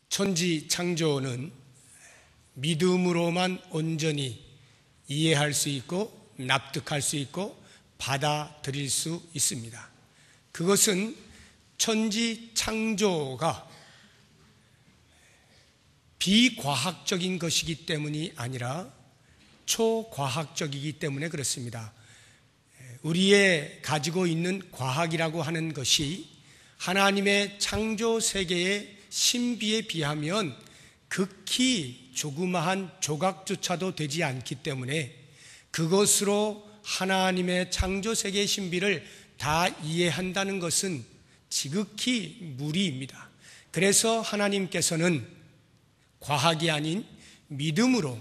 천지 창조는 믿음으로만 온전히 이해할 수 있고 납득할 수 있고 받아들일 수 있습니다. 그것은 천지 창조가 비과학적인 것이기 때문이 아니라 초과학적이기 때문에 그렇습니다. 우리의 가지고 있는 과학이라고 하는 것이 하나님의 창조 세계의 신비에 비하면 극히 조그마한 조각조차도 되지 않기 때문에 그것으로 하나님의 창조 세계의 신비를 다 이해한다는 것은 지극히 무리입니다. 그래서 하나님께서는 과학이 아닌 믿음으로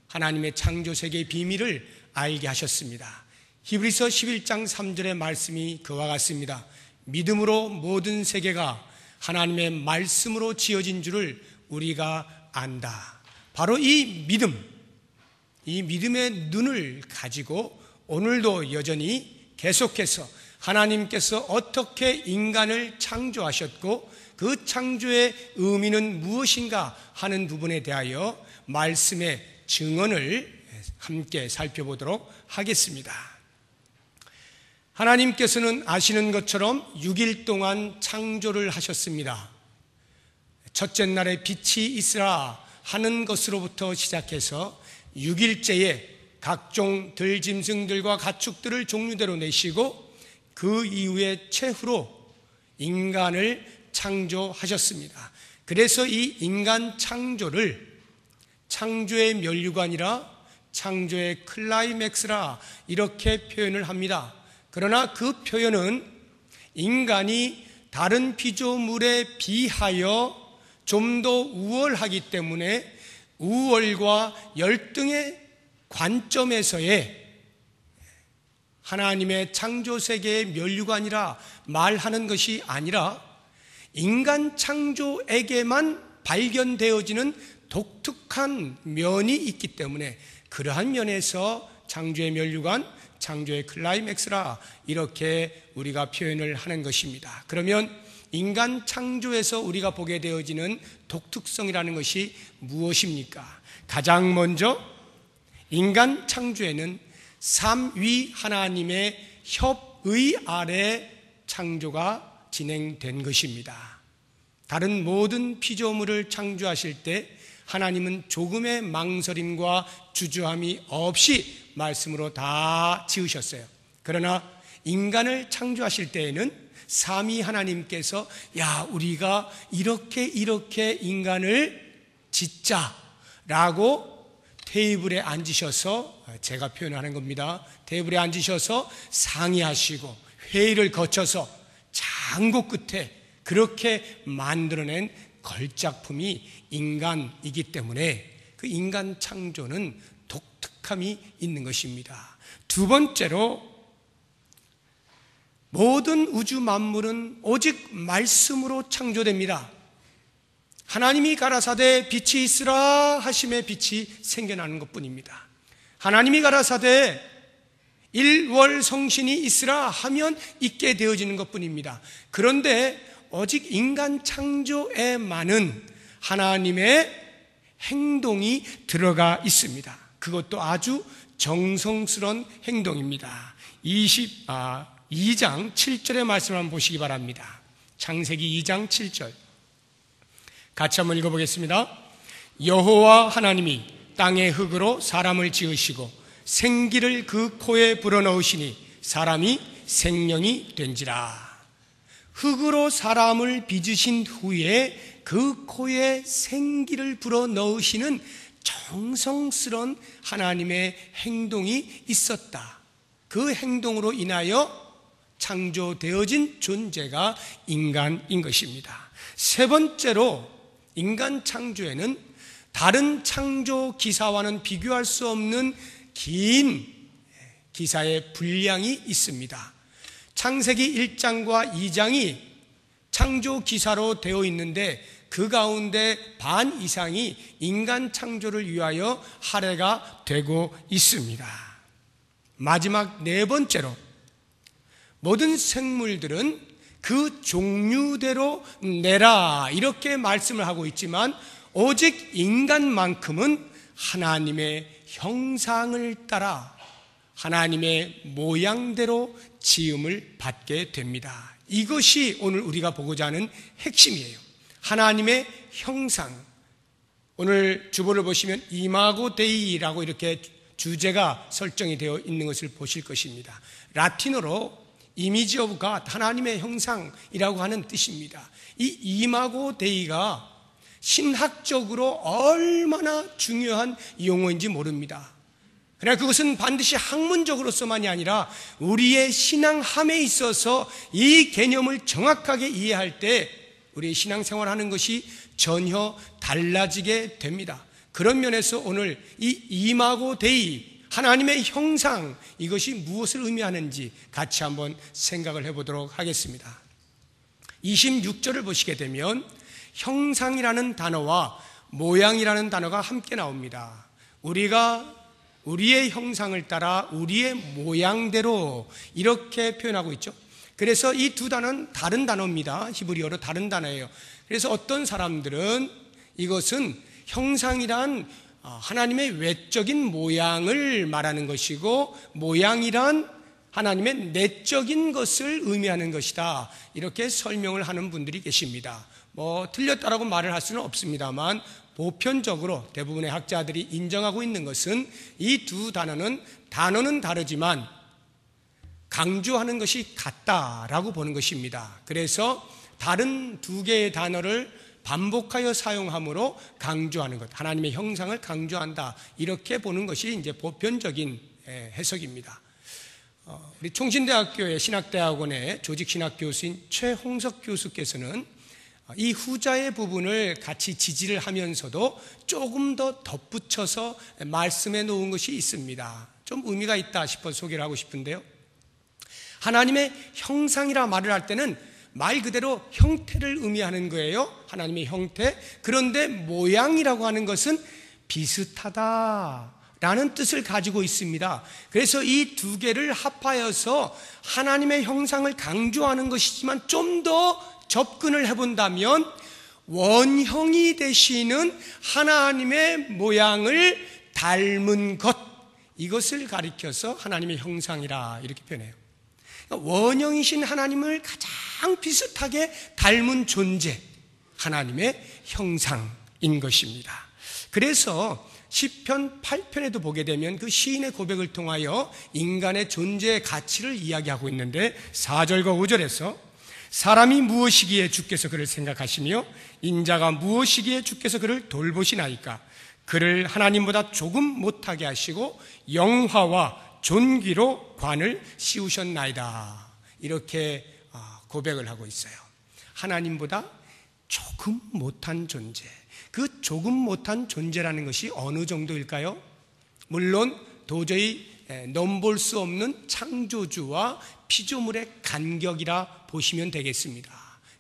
하나님의 창조 세계의 비밀을 알게 하셨습니다. 히브리서 11장 3절의 말씀이 그와 같습니다. 믿음으로 모든 세계가 하나님의 말씀으로 지어진 줄을 우리가 안다. 바로 이 믿음의 눈을 가지고 오늘도 여전히 계속해서 하나님께서 어떻게 인간을 창조하셨고 그 창조의 의미는 무엇인가 하는 부분에 대하여 말씀의 증언을 함께 살펴보도록 하겠습니다. 하나님께서는 아시는 것처럼 6일 동안 창조를 하셨습니다. 첫째 날에 빛이 있으라 하는 것으로부터 시작해서 6일째에 각종 들짐승들과 가축들을 종류대로 내시고 그 이후에 최후로 인간을 창조하셨습니다. 그래서 이 인간 창조를 창조의 면류관이라 창조의 클라이맥스라 이렇게 표현을 합니다. 그러나 그 표현은 인간이 다른 피조물에 비하여 좀 더 우월하기 때문에 우월과 열등의 관점에서의 하나님의 창조 세계의 면류관이라 말하는 것이 아니라 인간 창조에게만 발견되어지는 독특한 면이 있기 때문에 그러한 면에서 창조의 면류관, 창조의 클라이맥스라 이렇게 우리가 표현을 하는 것입니다. 그러면 인간 창조에서 우리가 보게 되어지는 독특성이라는 것이 무엇입니까? 가장 먼저 인간 창조에는 삼위 하나님의 협의 아래 창조가 진행된 것입니다. 다른 모든 피조물을 창조하실 때 하나님은 조금의 망설임과 주저함이 없이 말씀으로 다 지으셨어요. 그러나 인간을 창조하실 때에는 삼위 하나님께서 우리가 이렇게 인간을 짓자라고 테이블에 앉으셔서, 제가 표현하는 겁니다. 테이블에 앉으셔서 상의하시고 회의를 거쳐서 장고 끝에 그렇게 만들어낸 걸작품이 인간이기 때문에 그 인간 창조는 독특함이 있는 것입니다. 두 번째로 모든 우주 만물은 오직 말씀으로 창조됩니다. 하나님이 가라사대 빛이 있으라 하심에 빛이 생겨나는 것뿐입니다. 하나님이 가라사대 일월성신이 있으라 하면 있게 되어지는 것뿐입니다. 그런데 오직 인간 창조에만은 하나님의 행동이 들어가 있습니다. 그것도 아주 정성스러운 행동입니다. 2장 7절의 말씀을 한번 보시기 바랍니다. 창세기 2장 7절 같이 한번 읽어보겠습니다. 여호와 하나님이 땅의 흙으로 사람을 지으시고 생기를 그 코에 불어넣으시니 사람이 생명이 된지라. 흙으로 사람을 빚으신 후에 그 코에 생기를 불어넣으시는 정성스러운 하나님의 행동이 있었다. 그 행동으로 인하여 창조되어진 존재가 인간인 것입니다. 세 번째로 인간 창조에는 다른 창조 기사와는 비교할 수 없는 긴 기사의 분량이 있습니다. 창세기 1장과 2장이 창조 기사로 되어 있는데 그 가운데 반 이상이 인간 창조를 위하여 할애가 되고 있습니다. 마지막 네 번째로 모든 생물들은 그 종류대로 내라 이렇게 말씀을 하고 있지만 오직 인간만큼은 하나님의 형상을 따라 하나님의 모양대로 지음을 받게 됩니다. 이것이 오늘 우리가 보고자 하는 핵심이에요. 하나님의 형상. 오늘 주보를 보시면 이마고 데이라고 이렇게 주제가 설정이 되어 있는 것을 보실 것입니다. 라틴어로 이미지 오브 갓, 하나님의 형상이라고 하는 뜻입니다. 이 이마고 데이가 신학적으로 얼마나 중요한 용어인지 모릅니다. 그러나 그것은 반드시 학문적으로서만이 아니라 우리의 신앙함에 있어서 이 개념을 정확하게 이해할 때 우리의 신앙생활하는 것이 전혀 달라지게 됩니다. 그런 면에서 오늘 이 이마고 데이, 하나님의 형상, 이것이 무엇을 의미하는지 같이 한번 생각을 해보도록 하겠습니다. 26절을 보시게 되면 형상이라는 단어와 모양이라는 단어가 함께 나옵니다. 우리가 우리의 형상을 따라 우리의 모양대로 이렇게 표현하고 있죠. 그래서 이 두 단어는 다른 단어입니다. 히브리어로 다른 단어예요. 그래서 어떤 사람들은 이것은 형상이란 하나님의 외적인 모양을 말하는 것이고 모양이란 하나님의 내적인 것을 의미하는 것이다, 이렇게 설명을 하는 분들이 계십니다. 틀렸다라고 말을 할 수는 없습니다만 보편적으로 대부분의 학자들이 인정하고 있는 것은 이 두 단어는 다르지만 강조하는 것이 같다라고 보는 것입니다. 그래서 다른 두 개의 단어를 반복하여 사용함으로 강조하는 것, 하나님의 형상을 강조한다, 이렇게 보는 것이 이제 보편적인 해석입니다. 우리 총신대학교의 신학대학원의 조직신학교수인 최홍석 교수께서는 이 후자의 부분을 같이 지지를 하면서도 조금 더 덧붙여서 말씀해 놓은 것이 있습니다. 좀 의미가 있다 싶어서 소개를 하고 싶은데요. 하나님의 형상이라 말을 할 때는 말 그대로 형태를 의미하는 거예요. 하나님의 형태. 그런데 모양이라고 하는 것은 비슷하다라는 뜻을 가지고 있습니다. 그래서 이 두 개를 합하여서 하나님의 형상을 강조하는 것이지만 좀 더 접근을 해본다면 원형이 되시는 하나님의 모양을 닮은 것, 이것을 가리켜서 하나님의 형상이라 이렇게 표현해요. 원형이신 하나님을 가장 비슷하게 닮은 존재, 하나님의 형상인 것입니다. 그래서 시편 8편에도 보게 되면 그 시인의 고백을 통하여 인간의 존재의 가치를 이야기하고 있는데 4절과 5절에서 사람이 무엇이기에 주께서 그를 생각하시며 인자가 무엇이기에 주께서 그를 돌보시나이까. 그를 하나님보다 조금 못하게 하시고 영화와 존귀로 관을 씌우셨나이다, 이렇게 고백을 하고 있어요. 하나님보다 조금 못한 존재, 그 조금 못한 존재라는 것이 어느 정도일까요? 물론 도저히 넘볼 수 없는 창조주와 피조물의 간격이라 보시면 되겠습니다.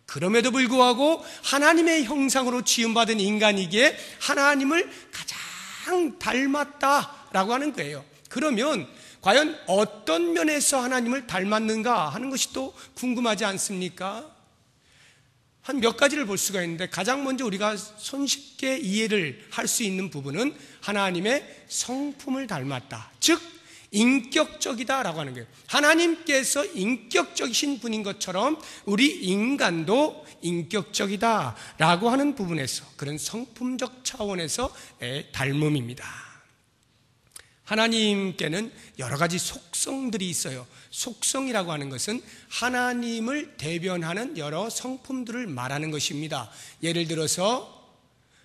그럼에도 불구하고 하나님의 형상으로 지음받은 인간이기에 하나님을 가장 닮았다라고 하는 거예요. 그러면 과연 어떤 면에서 하나님을 닮았는가 하는 것이 또 궁금하지 않습니까? 한 몇 가지를 볼 수가 있는데 가장 먼저 우리가 손쉽게 이해를 할 수 있는 부분은 하나님의 성품을 닮았다, 즉 인격적이다라고 하는 거예요. 하나님께서 인격적이신 분인 것처럼 우리 인간도 인격적이다라고 하는 부분에서, 그런 성품적 차원에서의 닮음입니다. 하나님께는 여러 가지 속성들이 있어요. 속성이라고 하는 것은 하나님을 대변하는 여러 성품들을 말하는 것입니다. 예를 들어서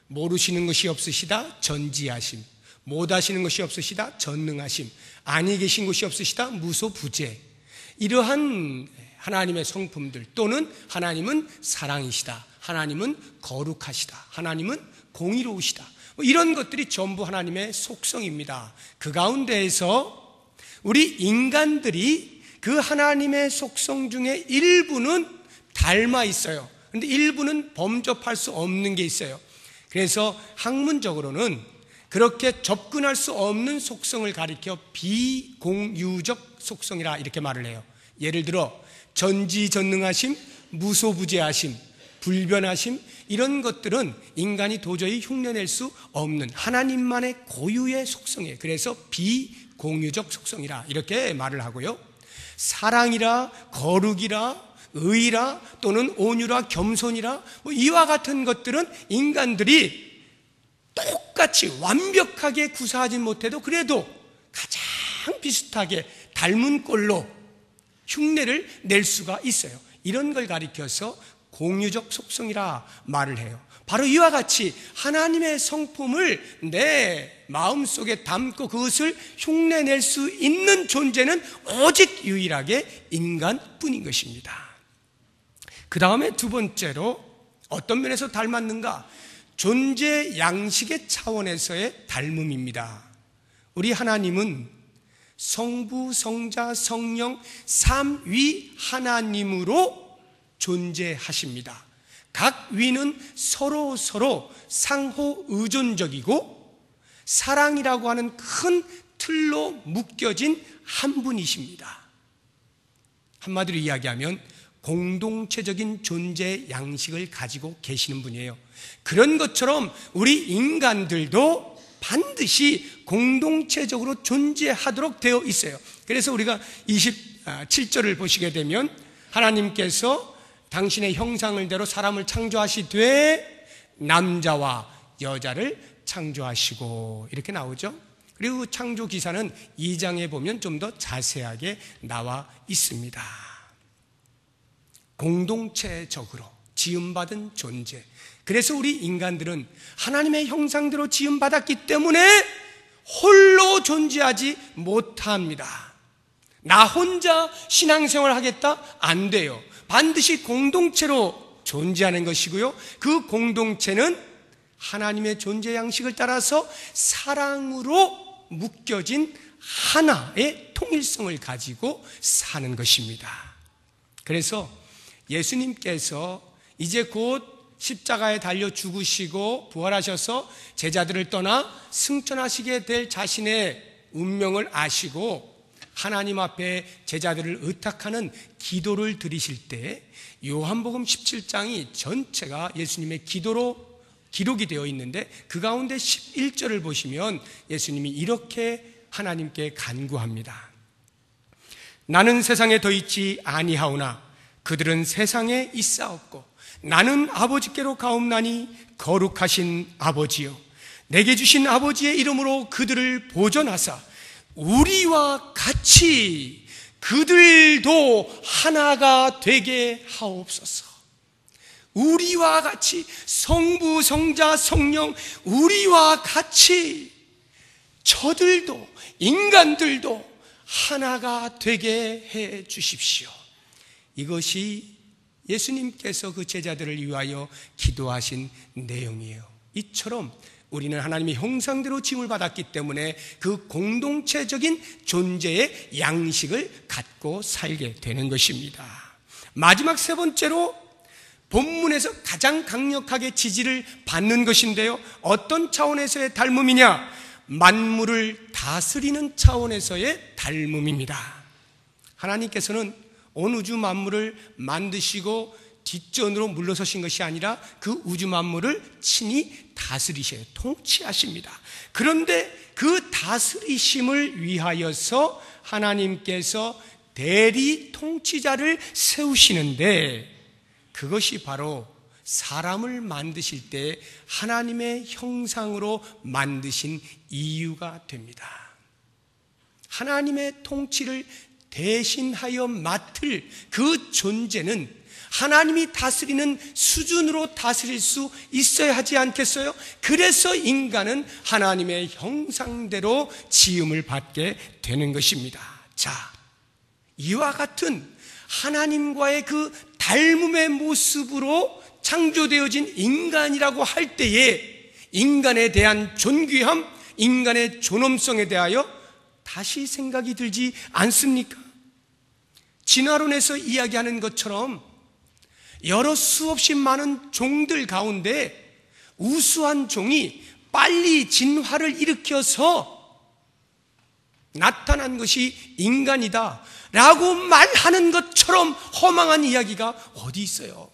모르시는 것이 없으시다, 전지하심; 못하시는 것이 없으시다, 전능하심; 아니 계신 것이 없으시다, 무소부재. 이러한 하나님의 성품들, 또는 하나님은 사랑이시다, 하나님은 거룩하시다, 하나님은 공의로우시다, 이런 것들이 전부 하나님의 속성입니다. 그 가운데에서 우리 인간들이 그 하나님의 속성 중에 일부는 닮아 있어요. 그런데 일부는 범접할 수 없는 게 있어요. 그래서 학문적으로는 그렇게 접근할 수 없는 속성을 가리켜 비공유적 속성이라 이렇게 말을 해요. 예를 들어 전지전능하심, 무소부재하심, 불변하심, 이런 것들은 인간이 도저히 흉내낼 수 없는 하나님만의 고유의 속성이에요. 그래서 비공유적 속성이라 이렇게 말을 하고요. 사랑이라, 거룩이라, 의라, 또는 온유라, 겸손이라, 이와 같은 것들은 인간들이 똑같이 완벽하게 구사하지 못해도 그래도 가장 비슷하게 닮은 꼴로 흉내를 낼 수가 있어요. 이런 걸 가리켜서 공유적 속성이라 말을 해요. 바로 이와 같이 하나님의 성품을 내 마음속에 담고 그것을 흉내낼 수 있는 존재는 오직 유일하게 인간뿐인 것입니다. 그 다음에 두 번째로 어떤 면에서 닮았는가? 존재 양식의 차원에서의 닮음입니다. 우리 하나님은 성부, 성자, 성령 삼위 하나님으로 존재하십니다. 각 위는 서로 상호 의존적이고 사랑이라고 하는 큰 틀로 묶여진 한 분이십니다. 한마디로 이야기하면 공동체적인 존재 양식을 가지고 계시는 분이에요. 그런 것처럼 우리 인간들도 반드시 공동체적으로 존재하도록 되어 있어요. 그래서 우리가 27절을 보시게 되면 하나님께서 당신의 형상을 대로 사람을 창조하시되 남자와 여자를 창조하시고 이렇게 나오죠. 그리고 창조 기사는 2장에 보면 좀 더 자세하게 나와 있습니다. 공동체적으로 지음받은 존재. 그래서 우리 인간들은 하나님의 형상대로 지음받았기 때문에 홀로 존재하지 못합니다. 나 혼자 신앙생활을 하겠다? 안 돼요. 반드시 공동체로 존재하는 것이고요. 그 공동체는 하나님의 존재 양식을 따라서 사랑으로 묶여진 하나의 통일성을 가지고 사는 것입니다. 그래서 예수님께서 이제 곧 십자가에 달려 죽으시고 부활하셔서 제자들을 떠나 승천하시게 될 자신의 운명을 아시고 하나님 앞에 제자들을 의탁하는 기도를 드리실 때 요한복음 17장이 전체가 예수님의 기도로 기록이 되어 있는데 그 가운데 11절을 보시면 예수님이 이렇게 하나님께 간구합니다. 나는 세상에 더 있지 아니하오나 그들은 세상에 있사옵고 나는 아버지께로 가옵나니 거룩하신 아버지요 내게 주신 아버지의 이름으로 그들을 보존하사 우리와 같이 그들도 하나가 되게 하옵소서. 우리와 같이 성부, 성자, 성령 우리와 같이 저들도 인간들도 하나가 되게 해 주십시오. 이것이 예수님께서 그 제자들을 위하여 기도하신 내용이에요. 이처럼 우리는 하나님의 형상대로 지음을 받았기 때문에 그 공동체적인 존재의 양식을 갖고 살게 되는 것입니다. 마지막 세 번째로 본문에서 가장 강력하게 지지를 받는 것인데요. 어떤 차원에서의 닮음이냐? 만물을 다스리는 차원에서의 닮음입니다. 하나님께서는 온 우주 만물을 만드시고 뒷전으로 물러서신 것이 아니라 그 우주 만물을 친히 다스리셔요. 통치하십니다. 그런데 그 다스리심을 위하여서 하나님께서 대리 통치자를 세우시는데 그것이 바로 사람을 만드실 때 하나님의 형상으로 만드신 이유가 됩니다. 하나님의 통치를 대신하여 맡을 그 존재는 하나님이 다스리는 수준으로 다스릴 수 있어야 하지 않겠어요? 그래서 인간은 하나님의 형상대로 지음을 받게 되는 것입니다. 자, 이와 같은 하나님과의 그 닮음의 모습으로 창조되어진 인간이라고 할 때에 인간에 대한 존귀함, 인간의 존엄성에 대하여 다시 생각이 들지 않습니까? 진화론에서 이야기하는 것처럼 여러 수없이 많은 종들 가운데 우수한 종이 빨리 진화를 일으켜서 나타난 것이 인간이다. 라고 말하는 것처럼 허망한 이야기가 어디 있어요?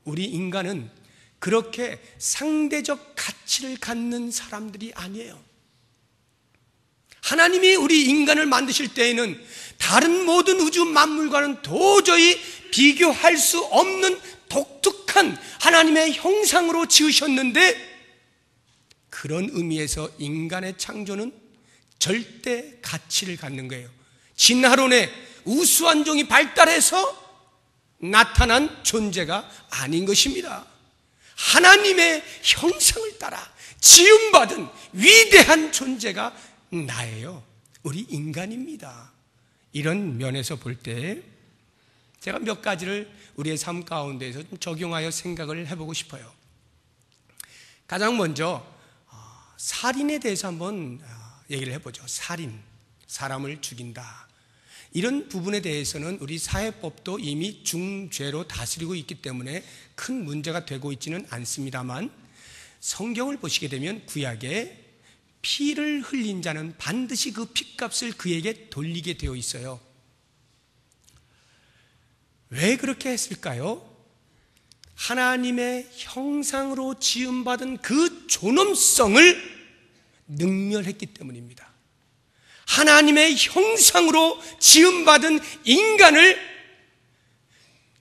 우리 인간은 그렇게 상대적 가치를 갖는 사람들이 아니에요. 하나님이 우리 인간을 만드실 때에는 다른 모든 우주 만물과는 도저히 비교할 수 없는 독특한 하나님의 형상으로 지으셨는데, 그런 의미에서 인간의 창조는 절대 가치를 갖는 거예요. 진화론의 우수한 종이 발달해서 나타난 존재가 아닌 것입니다. 하나님의 형상을 따라 지음받은 위대한 존재가 나예요. 우리 인간입니다. 이런 면에서 볼 때 제가 몇 가지를 우리의 삶 가운데에서 좀 적용하여 생각을 해보고 싶어요. 가장 먼저 살인에 대해서 한번 얘기를 해보죠. 살인, 사람을 죽인다. 이런 부분에 대해서는 우리 사회법도 이미 중죄로 다스리고 있기 때문에 큰 문제가 되고 있지는 않습니다만, 성경을 보시게 되면 구약에 피를 흘린 자는 반드시 그 피값을 그에게 돌리게 되어 있어요. 왜 그렇게 했을까요? 하나님의 형상으로 지음받은 그 존엄성을 능멸했기 때문입니다. 하나님의 형상으로 지음받은 인간을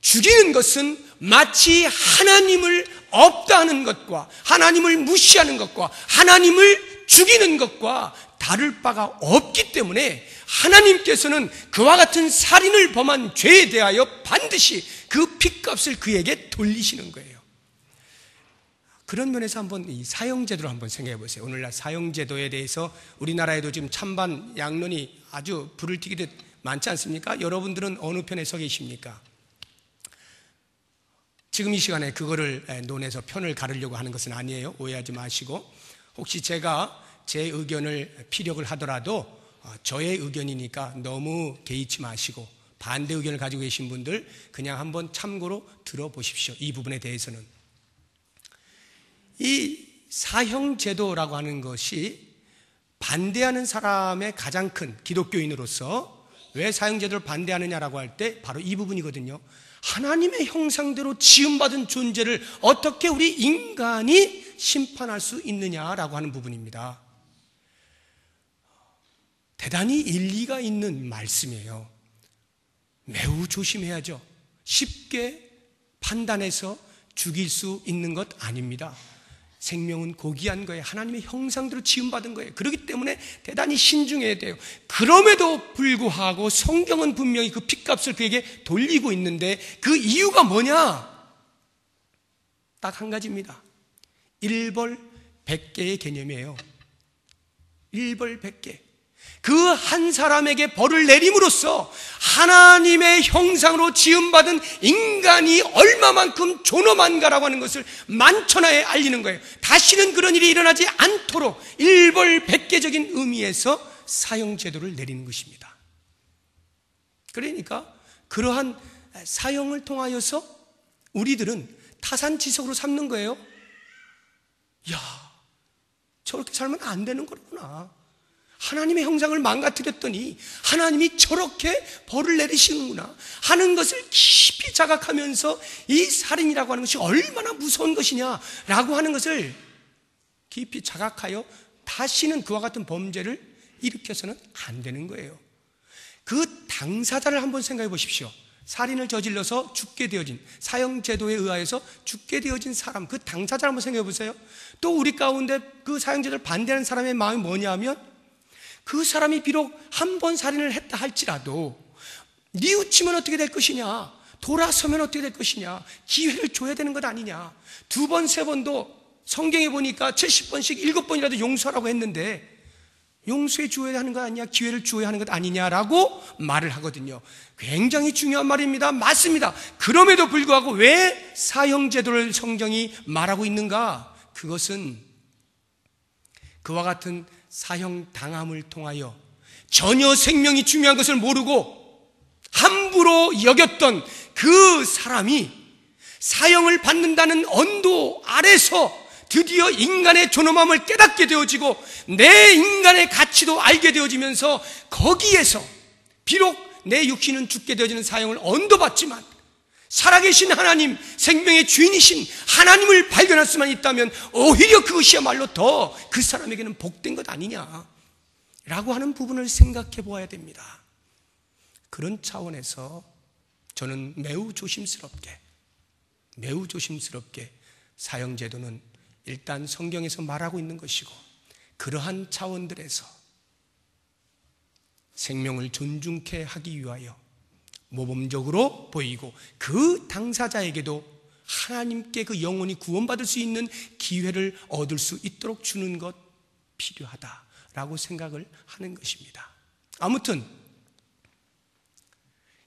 죽이는 것은 마치 하나님을 없다 하는 것과 하나님을 무시하는 것과 하나님을 죽이는 것과 다를 바가 없기 때문에 하나님께서는 그와 같은 살인을 범한 죄에 대하여 반드시 그 핏값을 그에게 돌리시는 거예요. 그런 면에서 한번 이 사형제도를 한번 생각해 보세요. 오늘날 사형제도에 대해서 우리나라에도 지금 찬반 양론이 아주 불을 튀기듯 많지 않습니까? 여러분들은 어느 편에 서 계십니까? 지금 이 시간에 그거를 논해서 편을 가르려고 하는 것은 아니에요. 오해하지 마시고, 혹시 제가 제 의견을 피력을 하더라도 저의 의견이니까 너무 개의치 마시고, 반대 의견을 가지고 계신 분들 그냥 한번 참고로 들어보십시오. 이 부분에 대해서는. 이 사형제도라고 하는 것이 반대하는 사람의 가장 큰, 기독교인으로서 왜 사형제도를 반대하느냐라고 할 때 바로 이 부분이거든요. 하나님의 형상대로 지음받은 존재를 어떻게 우리 인간이 심판할 수 있느냐라고 하는 부분입니다. 대단히 일리가 있는 말씀이에요. 매우 조심해야죠. 쉽게 판단해서 죽일 수 있는 것 아닙니다. 생명은 고귀한 거예요. 하나님의 형상대로 지음받은 거예요. 그렇기 때문에 대단히 신중해야 돼요. 그럼에도 불구하고 성경은 분명히 그 핏값을 그에게 돌리고 있는데, 그 이유가 뭐냐? 딱 한 가지입니다. 일벌 100개의 개념이에요. 일벌 100개. 그 한 사람에게 벌을 내림으로써 하나님의 형상으로 지음받은 인간이 얼마만큼 존엄한가라고 하는 것을 만천하에 알리는 거예요. 다시는 그런 일이 일어나지 않도록 일벌 100개적인 의미에서 사형제도를 내리는 것입니다. 그러니까 그러한 사형을 통하여서 우리들은 타산지석으로 삼는 거예요. 야, 저렇게 살면 안 되는 거구나. 하나님의 형상을 망가뜨렸더니 하나님이 저렇게 벌을 내리시는구나 하는 것을 깊이 자각하면서 이 살인이라고 하는 것이 얼마나 무서운 것이냐라고 하는 것을 깊이 자각하여 다시는 그와 같은 범죄를 일으켜서는 안 되는 거예요. 그 당사자를 한번 생각해 보십시오. 살인을 저질러서 죽게 되어진, 사형제도에 의하여서 죽게 되어진 사람, 그 당사자를 한번 생각해 보세요. 또 우리 가운데 그 사형제도를 반대하는 사람의 마음이 뭐냐면, 그 사람이 비록 한 번 살인을 했다 할지라도 뉘우치면 어떻게 될 것이냐, 돌아서면 어떻게 될 것이냐, 기회를 줘야 되는 것 아니냐. 2번, 3번도 성경에 보니까 70번씩 7번이라도 용서하라고 했는데 용서해 주어야 하는 것 아니냐, 기회를 주어야 하는 것 아니냐라고 말을 하거든요. 굉장히 중요한 말입니다. 맞습니다. 그럼에도 불구하고 왜 사형제도를 성경이 말하고 있는가? 그것은 그와 같은 사형 당함을 통하여 전혀 생명이 중요한 것을 모르고 함부로 여겼던 그 사람이 사형을 받는다는 언도 아래서 드디어 인간의 존엄함을 깨닫게 되어지고 내 인간의 가치도 알게 되어지면서 거기에서 비록 내 육신은 죽게 되어지는 사형을 언도받지만 살아계신 하나님, 생명의 주인이신 하나님을 발견할 수만 있다면 오히려 그것이야말로 더 그 사람에게는 복된 것 아니냐라고 하는 부분을 생각해 보아야 됩니다. 그런 차원에서 저는 매우 조심스럽게 사형제도는 일단 성경에서 말하고 있는 것이고, 그러한 차원들에서 생명을 존중케 하기 위하여 모범적으로 보이고 그 당사자에게도 하나님께 그 영혼이 구원받을 수 있는 기회를 얻을 수 있도록 주는 것 필요하다라고 생각을 하는 것입니다. 아무튼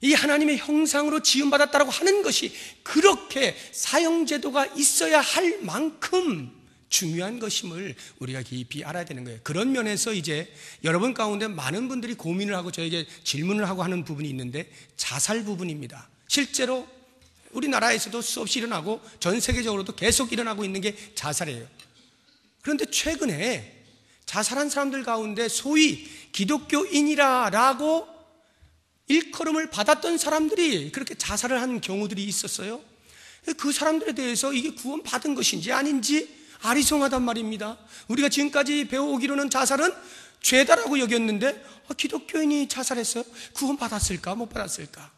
이 하나님의 형상으로 지음받았다라고 하는 것이 그렇게 사형제도가 있어야 할 만큼 중요한 것임을 우리가 깊이 알아야 되는 거예요. 그런 면에서 이제 여러분 가운데 많은 분들이 고민을 하고 저에게 질문을 하고 하는 부분이 있는데, 자살 부분입니다. 실제로 우리나라에서도 수없이 일어나고 전 세계적으로도 계속 일어나고 있는 게 자살이에요. 그런데 최근에 자살한 사람들 가운데 소위 기독교인이라고 일컬음을 받았던 사람들이 그렇게 자살을 한 경우들이 있었어요. 그 사람들에 대해서 이게 구원받은 것인지 아닌지 아리송하단 말입니다. 우리가 지금까지 배워오기로는 자살은 죄다라고 여겼는데 기독교인이 자살했어요? 구원받았을까 못 받았을까?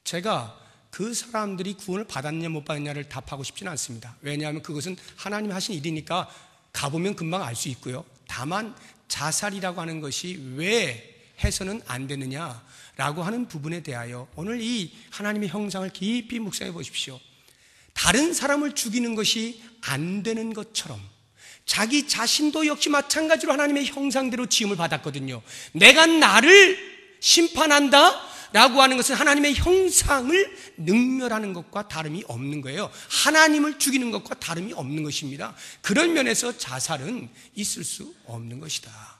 제가 그 사람들이 구원을 받았냐 못 받았냐를 답하고 싶지는 않습니다. 왜냐하면 그것은 하나님이 하신 일이니까 가보면 금방 알 수 있고요. 다만 자살이라고 하는 것이 왜 해서는 안 되느냐라고 하는 부분에 대하여 오늘 이 하나님의 형상을 깊이 묵상해 보십시오. 다른 사람을 죽이는 것이 안 되는 것처럼 자기 자신도 역시 마찬가지로 하나님의 형상대로 지음을 받았거든요. 내가 나를 심판한다 라고 하는 것은 하나님의 형상을 능멸하는 것과 다름이 없는 거예요. 하나님을 죽이는 것과 다름이 없는 것입니다. 그런 면에서 자살은 있을 수 없는 것이다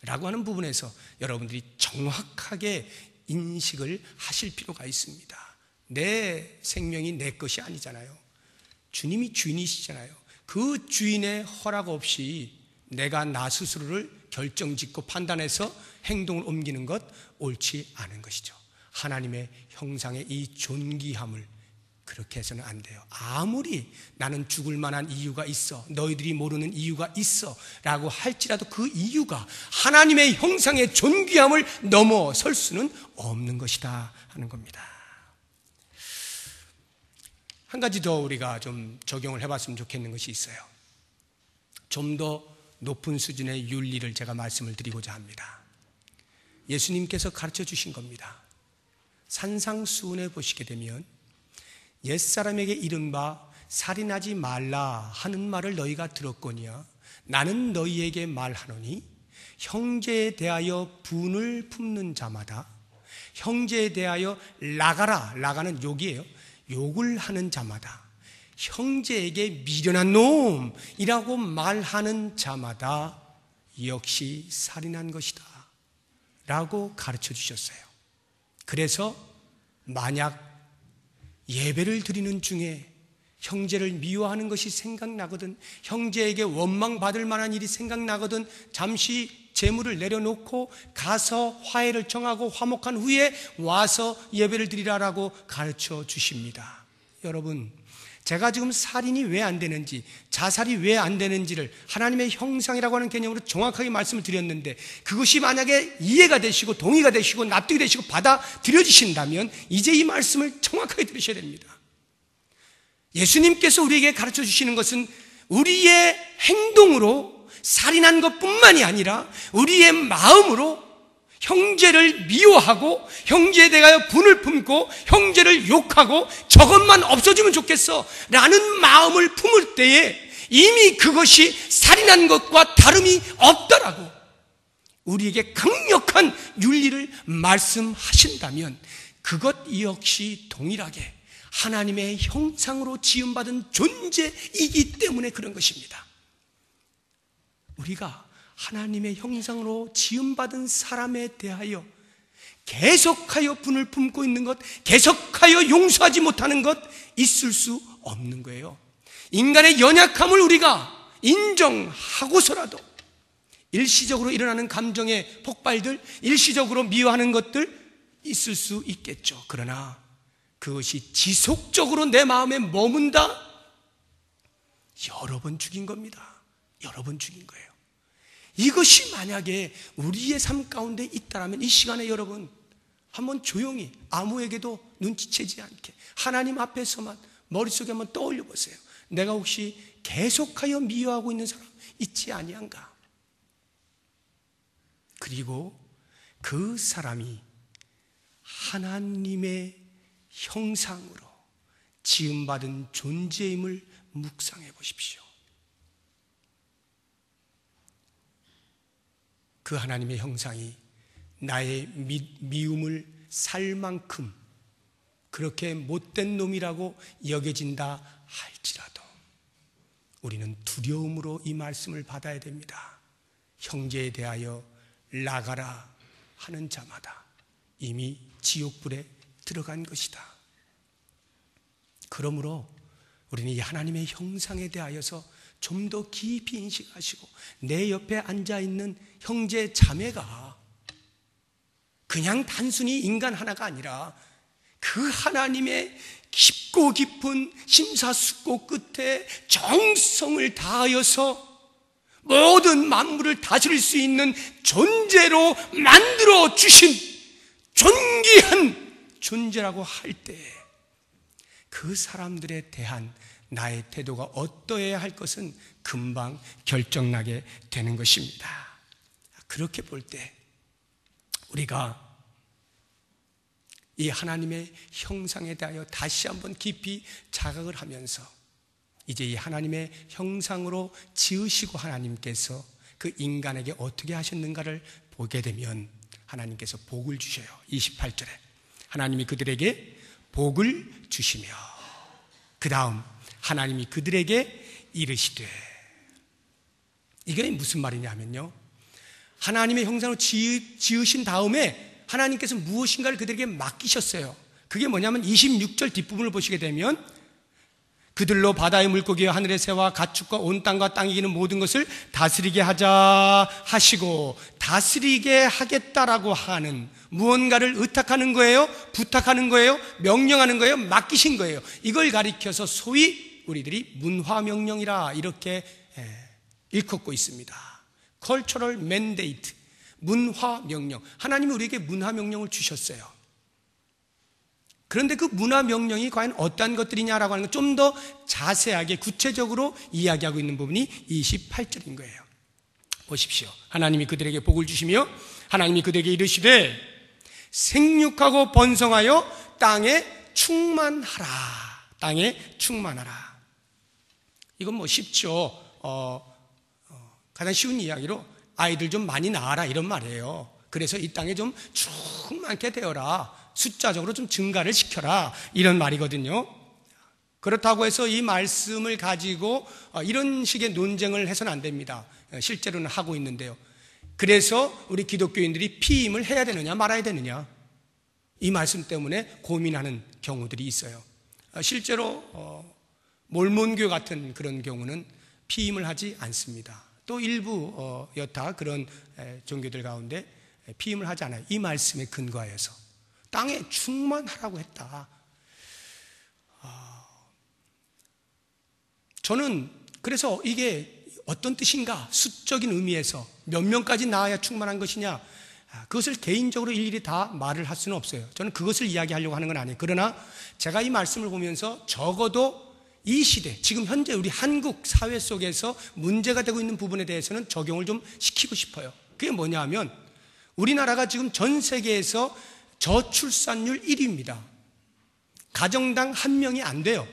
라고 하는 부분에서 여러분들이 정확하게 인식을 하실 필요가 있습니다. 내 생명이 내 것이 아니잖아요. 주님이 주인이시잖아요. 그 주인의 허락 없이 내가 나 스스로를 결정짓고 판단해서 행동을 옮기는 것 옳지 않은 것이죠. 하나님의 형상의 이 존귀함을 그렇게 해서는 안 돼요. 아무리 나는 죽을 만한 이유가 있어, 너희들이 모르는 이유가 있어 라고 할지라도 그 이유가 하나님의 형상의 존귀함을 넘어설 수는 없는 것이다 하는 겁니다. 한 가지 더 우리가 좀 적용을 해봤으면 좋겠는 것이 있어요. 좀 더 높은 수준의 윤리를 제가 말씀을 드리고자 합니다. 예수님께서 가르쳐 주신 겁니다. 산상수훈에 보시게 되면 옛사람에게 이른바 살인하지 말라 하는 말을 너희가 들었거니와 나는 너희에게 말하노니 형제에 대하여 분을 품는 자마다 형제에 대하여 라가라, 라가는 욕이에요. 욕을 하는 자마다 형제에게 미련한 놈이라고 말하는 자마다 역시 살인한 것이다 라고 가르쳐 주셨어요. 그래서 만약 예배를 드리는 중에 형제를 미워하는 것이 생각나거든, 형제에게 원망받을 만한 일이 생각나거든 잠시 재물을 내려놓고 가서 화해를 정하고 화목한 후에 와서 예배를 드리라라고 가르쳐 주십니다. 여러분, 제가 지금 살인이 왜 안 되는지, 자살이 왜 안 되는지를 하나님의 형상이라고 하는 개념으로 정확하게 말씀을 드렸는데, 그것이 만약에 이해가 되시고 동의가 되시고 납득이 되시고 받아들여지신다면 이제 이 말씀을 정확하게 들으셔야 됩니다. 예수님께서 우리에게 가르쳐 주시는 것은 우리의 행동으로 살인한 것뿐만이 아니라 우리의 마음으로 형제를 미워하고 형제에 대하여 분을 품고 형제를 욕하고 저것만 없어지면 좋겠어 라는 마음을 품을 때에 이미 그것이 살인한 것과 다름이 없다라고 우리에게 강력한 윤리를 말씀하신다면 그것 역시 동일하게 하나님의 형상으로 지음받은 존재이기 때문에 그런 것입니다. 우리가 하나님의 형상으로 지음받은 사람에 대하여 계속하여 분을 품고 있는 것, 계속하여 용서하지 못하는 것 있을 수 없는 거예요. 인간의 연약함을 우리가 인정하고서라도 일시적으로 일어나는 감정의 폭발들, 일시적으로 미워하는 것들 있을 수 있겠죠. 그러나 그것이 지속적으로 내 마음에 머문다? 여러 번 죽인 겁니다. 여러 번 죽인 거예요. 이것이 만약에 우리의 삶 가운데 있다면 이 시간에 여러분 한번 조용히 아무에게도 눈치채지 않게 하나님 앞에서만 머릿속에 한번 떠올려 보세요. 내가 혹시 계속하여 미워하고 있는 사람 있지 아니한가? 그리고 그 사람이 하나님의 형상으로 지음받은 존재임을 묵상해 보십시오. 그 하나님의 형상이 나의 미움을 살 만큼 그렇게 못된 놈이라고 여겨진다 할지라도 우리는 두려움으로 이 말씀을 받아야 됩니다. 형제에 대하여 나가라 하는 자마다 이미 지옥불에 들어간 것이다. 그러므로 우리는 이 하나님의 형상에 대하여서 좀 더 깊이 인식하시고 내 옆에 앉아있는 형제 자매가 그냥 단순히 인간 하나가 아니라 그 하나님의 깊고 깊은 심사숙고 끝에 정성을 다하여서 모든 만물을 다스릴 수 있는 존재로 만들어 주신 존귀한 존재라고 할 때 그 사람들에 대한 나의 태도가 어떠해야 할 것은 금방 결정나게 되는 것입니다. 그렇게 볼 때 우리가 이 하나님의 형상에 대하여 다시 한번 깊이 자각을 하면서 이제 이 하나님의 형상으로 지으시고 하나님께서 그 인간에게 어떻게 하셨는가를 보게 되면 하나님께서 복을 주셔요. 28절에 하나님이 그들에게 복을 주시며 그 다음 하나님이 그들에게 이르시되, 이게 무슨 말이냐 하면요, 하나님의 형상으로 지으신 다음에 하나님께서 무엇인가를 그들에게 맡기셨어요. 그게 뭐냐면 26절 뒷부분을 보시게 되면 그들로 바다의 물고기와 하늘의 새와 가축과 온 땅과 땅이 기는 모든 것을 다스리게 하자 하시고, 다스리게 하겠다라고 하는 무언가를 의탁하는 거예요? 부탁하는 거예요? 명령하는 거예요? 맡기신 거예요. 이걸 가리켜서 소위 우리들이 문화명령이라 이렇게 일컫고 있습니다. Cultural Mandate, 문화명령. 하나님이 우리에게 문화명령을 주셨어요. 그런데 그 문화명령이 과연 어떠한 것들이냐라고 하는 걸 좀 더 자세하게 구체적으로 이야기하고 있는 부분이 28절인 거예요. 보십시오. 하나님이 그들에게 복을 주시며 하나님이 그들에게 이르시되 생육하고 번성하여 땅에 충만하라. 땅에 충만하라. 이건 뭐 쉽죠. 가장 쉬운 이야기로 아이들 좀 많이 낳아라 이런 말이에요. 그래서 이 땅에 좀 충만케 되어라. 숫자적으로 좀 증가를 시켜라 이런 말이거든요. 그렇다고 해서 이 말씀을 가지고 이런 식의 논쟁을 해서는 안 됩니다. 실제로는 하고 있는데요. 그래서 우리 기독교인들이 피임을 해야 되느냐 말아야 되느냐 이 말씀 때문에 고민하는 경우들이 있어요. 실제로 몰몬교 같은 그런 경우는 피임을 하지 않습니다. 또 일부 여타 그런 종교들 가운데 피임을 하지 않아요. 이 말씀에 근거하여서 땅에 충만하라고 했다. 저는 그래서 이게 어떤 뜻인가, 수적인 의미에서 몇 명까지 낳아야 충만한 것이냐, 그것을 개인적으로 일일이 다 말을 할 수는 없어요. 저는 그것을 이야기하려고 하는 건 아니에요. 그러나 제가 이 말씀을 보면서 적어도 이 시대, 지금 현재 우리 한국 사회 속에서 문제가 되고 있는 부분에 대해서는 적용을 좀 시키고 싶어요. 그게 뭐냐 하면 우리나라가 지금 전 세계에서 저출산율 1위입니다. 가정당 한 명이 안 돼요.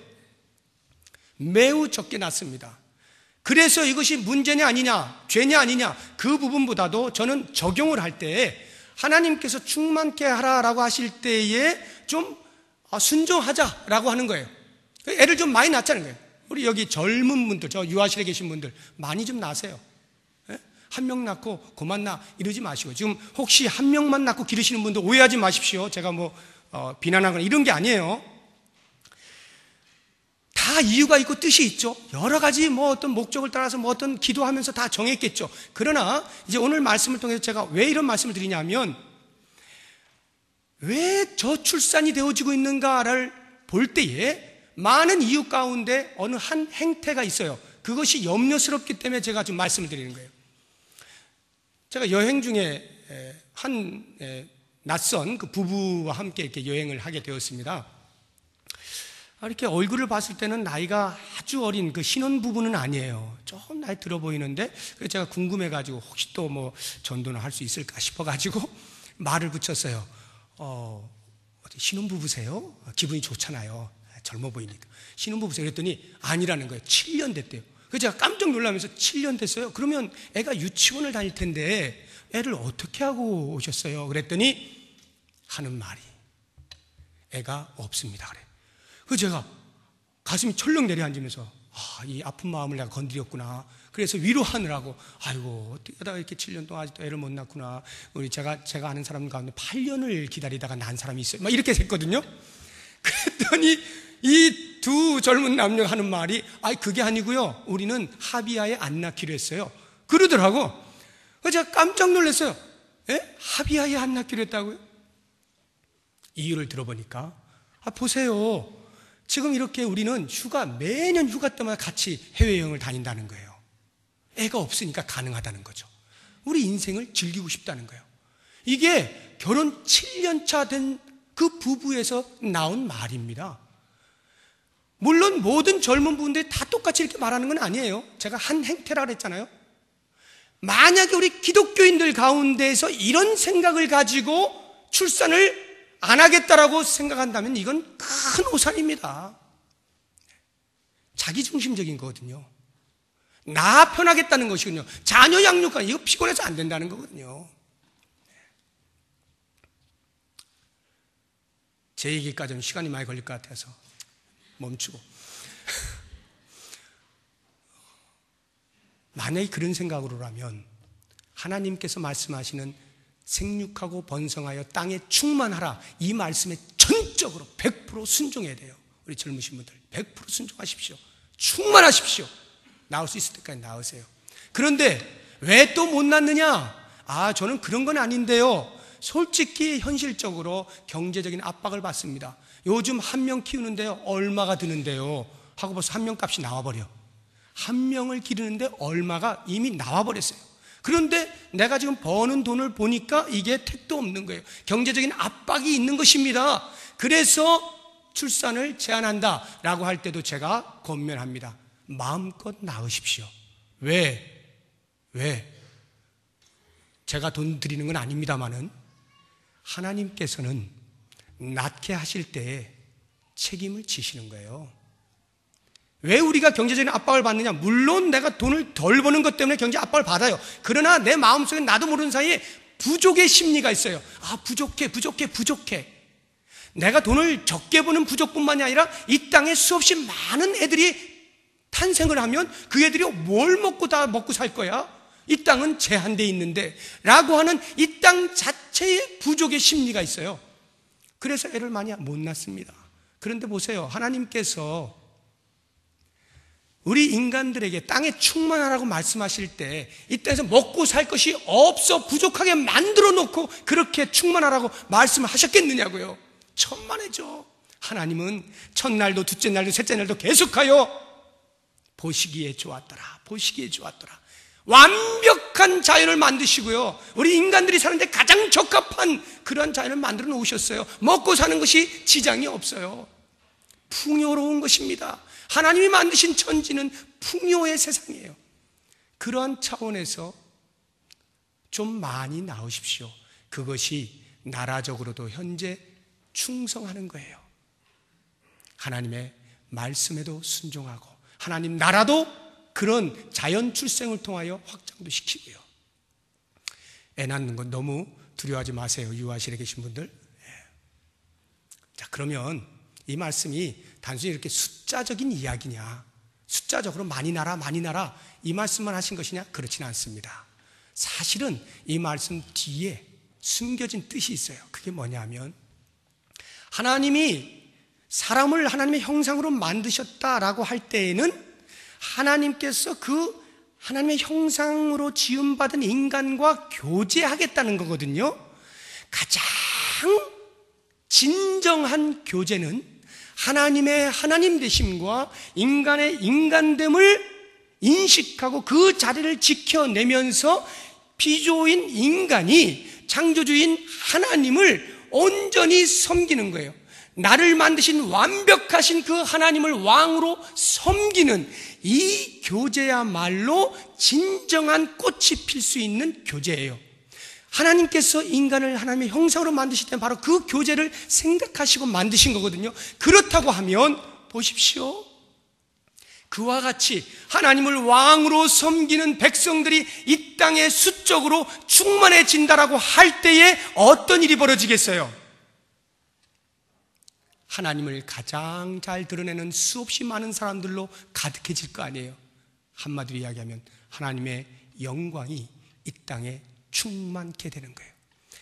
매우 적게 낳습니다. 그래서 이것이 문제냐 아니냐, 죄냐 아니냐, 그 부분보다도 저는 적용을 할 때 하나님께서 충만케 하라라고 하실 때에 좀 순종하자라고 하는 거예요. 애를 좀 많이 낳자는 거예요. 우리 여기 젊은 분들, 저 유아실에 계신 분들 많이 좀 낳으세요. 한 명 낳고 그만 낳아 이러지 마시고, 지금 혹시 한 명만 낳고 기르시는 분들 오해하지 마십시오. 제가 뭐 비난하거나 이런 게 아니에요. 다 다 이유가 있고 뜻이 있죠. 여러 가지 뭐 어떤 목적을 따라서 뭐 어떤 기도하면서 다 정했겠죠. 그러나 이제 오늘 말씀을 통해서 제가 왜 이런 말씀을 드리냐면, 왜 저출산이 되어지고 있는가를 볼 때에 많은 이유 가운데 어느 한 행태가 있어요. 그것이 염려스럽기 때문에 제가 지금 말씀을 드리는 거예요. 제가 여행 중에 한 낯선 그 부부와 함께 이렇게 여행을 하게 되었습니다. 이렇게 얼굴을 봤을 때는 나이가 아주 어린 그 신혼부부는 아니에요. 조금 나이 들어 보이는데, 그래서 제가 궁금해가지고 혹시 또 뭐 전도는 할 수 있을까 싶어가지고 말을 붙였어요. 어디 신혼부부세요? 기분이 좋잖아요. 젊어 보이니까. 신혼부부세요? 그랬더니 아니라는 거예요. 7년 됐대요. 그래서 제가 깜짝 놀라면서 7년 됐어요? 그러면 애가 유치원을 다닐 텐데 애를 어떻게 하고 오셨어요? 그랬더니 하는 말이 애가 없습니다 그래. 그래서 제가 가슴이 철렁 내려앉으면서 이 아픈 마음을 내가 건드렸구나. 그래서 위로하느라고 아이고 어떻게 하다가 이렇게 7년 동안 아직도 애를 못 낳구나. 우리 제가 아는 사람 가운데 8년을 기다리다가 난 사람이 있어요. 막 이렇게 했거든요. 그랬더니 이 두 젊은 남녀가 하는 말이 그게 아니고요. 우리는 합의하에 안 낳기로 했어요. 그러더라고. 그래서 제가 깜짝 놀랐어요. 합의하에 안 낳기로 했다고요? 이유를 들어보니까 보세요. 지금 이렇게 우리는 매년 휴가 때마다 같이 해외여행을 다닌다는 거예요. 애가 없으니까 가능하다는 거죠. 우리 인생을 즐기고 싶다는 거예요. 이게 결혼 7년 차 된 그 부부에서 나온 말입니다. 물론 모든 젊은 분들이 다 똑같이 이렇게 말하는 건 아니에요. 제가 한 행태라 그랬잖아요. 만약에 우리 기독교인들 가운데에서 이런 생각을 가지고 출산을 안 하겠다라고 생각한다면 이건 큰 오산입니다. 자기중심적인 거거든요. 나 편하겠다는 것이군요. 자녀 양육과 이거 피곤해서 안 된다는 거거든요. 제 얘기까지는 시간이 많이 걸릴 것 같아서 멈추고. 만약에 그런 생각으로라면 하나님께서 말씀하시는 생육하고 번성하여 땅에 충만하라, 이 말씀에 전적으로 100% 순종해야 돼요. 우리 젊으신 분들 100% 순종하십시오. 충만하십시오. 나올 수 있을 때까지 나으세요. 그런데 왜 또 못 낳느냐? 저는 그런 건 아닌데요. 솔직히 현실적으로 경제적인 압박을 받습니다. 요즘 한 명 키우는데요 얼마가 드는데요 하고 벌써 한 명 값이 나와버려. 한 명을 기르는데 얼마가 이미 나와버렸어요. 그런데 내가 지금 버는 돈을 보니까 이게 택도 없는 거예요. 경제적인 압박이 있는 것입니다. 그래서 출산을 제한한다 라고 할 때도 제가 권면합니다. 마음껏 낳으십시오. 왜? 제가 돈 드리는 건 아닙니다만은 하나님께서는 낳게 하실 때에 책임을 지시는 거예요. 왜 우리가 경제적인 압박을 받느냐? 물론 내가 돈을 덜 버는 것 때문에 경제 압박을 받아요. 그러나 내 마음속에 나도 모르는 사이에 부족의 심리가 있어요. 부족해. 내가 돈을 적게 버는 부족뿐만이 아니라 이 땅에 수없이 많은 애들이 탄생을 하면 그 애들이 뭘 먹고 다 먹고 살 거야? 이 땅은 제한되어 있는데 라고 하는 이 땅 자체의 부족의 심리가 있어요. 그래서 애를 많이 못 낳습니다. 그런데 보세요. 하나님께서 우리 인간들에게 땅에 충만하라고 말씀하실 때 이 땅에서 먹고 살 것이 없어 부족하게 만들어 놓고 그렇게 충만하라고 말씀을 하셨겠느냐고요. 천만에죠. 하나님은 첫날도 둘째 날도 셋째 날도 계속하여 보시기에 좋았더라. 완벽한 자연을 만드시고요. 우리 인간들이 사는데 가장 적합한 그런 자연을 만들어 놓으셨어요. 먹고 사는 것이 지장이 없어요. 풍요로운 것입니다. 하나님이 만드신 천지는 풍요의 세상이에요. 그러한 차원에서 좀 많이 낳으십시오. 그것이 나라적으로도 현재 충성하는 거예요. 하나님의 말씀에도 순종하고 하나님 나라도 그런 자연 출생을 통하여 확장도 시키고요. 애 낳는 건 너무 두려워하지 마세요. 유아실에 계신 분들. 자, 그러면 이 말씀이 단순히 이렇게 숫자적인 이야기냐, 숫자적으로 많이 낳아라 이 말씀만 하신 것이냐? 그렇지는 않습니다. 사실은 이 말씀 뒤에 숨겨진 뜻이 있어요. 그게 뭐냐면 하나님이 사람을 하나님의 형상으로 만드셨다라고 할 때에는 하나님께서 그 하나님의 형상으로 지음받은 인간과 교제하겠다는 거거든요. 가장 진정한 교제는 하나님의 하나님 되심과 인간의 인간됨을 인식하고 그 자리를 지켜내면서 피조인 인간이 창조주인 하나님을 온전히 섬기는 거예요. 나를 만드신 완벽하신 그 하나님을 왕으로 섬기는 이 교제야말로 진정한 꽃이 필 수 있는 교제예요. 하나님께서 인간을 하나님의 형상으로 만드실 때 바로 그 교제를 생각하시고 만드신 거거든요. 그렇다고 하면 보십시오. 그와 같이 하나님을 왕으로 섬기는 백성들이 이 땅에 수적으로 충만해진다라고 할 때에 어떤 일이 벌어지겠어요? 하나님을 가장 잘 드러내는 수없이 많은 사람들로 가득해질 거 아니에요. 한마디로 이야기하면 하나님의 영광이 이 땅에 충만케 되는 거예요.